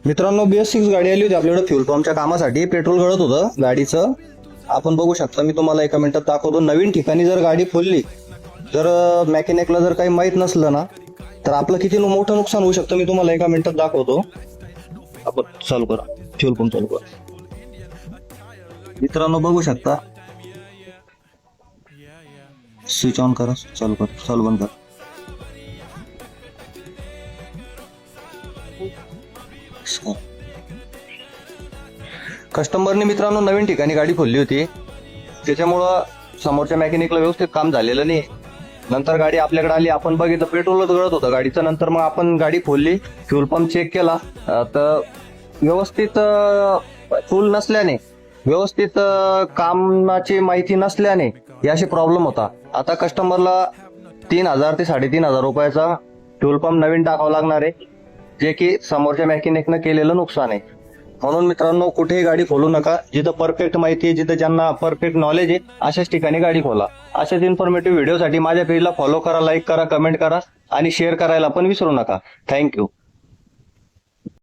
मित्रांनो, BS6 गाडी आली होती आपल्याकडे फ्युल पंपच्या कामासाठी. पेट्रोल गळत होतं गाडीचं. आपण बघू शकता, मी तुम्हाला एका मिनिटात दाखवतो. नवीन ठिकाणी जर गाडी खोलली, जर मेकॅनिकला जर काही माहीत नसलं ना, तर आपलं किती मोठं नुकसान होऊ शकतं मी तुम्हाला एका मिनिटात दाखवतो. आपण चालू करा, फ्युल पंप चालू करा. मित्रांनो बघू शकता, स्विच ऑन करा, चालू करा, चालू बंद करा. कस्टमरने मित्रांनो नवीन ठिकाणी गाडी खोलली होती, त्याच्यामुळं समोरच्या मेकॅनिकला व्यवस्थित काम झालेलं नाही. नंतर गाडी आपल्याकडे आली, आपण बघितलं पेट्रोलच गळत होतं गाडीचं. नंतर मग आपण गाडी खोलली, फ्युल पंप चेक केला, तर व्यवस्थित फुल नसल्याने, व्यवस्थित कामाची माहिती नसल्याने हे असे प्रॉब्लेम होता. आता कस्टमरला 3,000 ते 3,500 रुपयाचा फ्युल पंप नवीन टाकावा लागणार आहे, जे की समोरच्या मेकॅनिकनं केलेलं नुकसान आहे. म्हणून मित्रांनो, कुठेही गाडी खोलू नका. जिथं परफेक्ट माहिती आहे, जिथं ज्यांना परफेक्ट नॉलेज आहे, अशाच ठिकाणी गाडी खोला. अशाच इन्फॉर्मेटिव्ह व्हिडिओसाठी माझ्या पेजला फॉलो करा, लाईक करा, कमेंट करा आणि शेअर करायला पण विसरू नका. थँक्यू.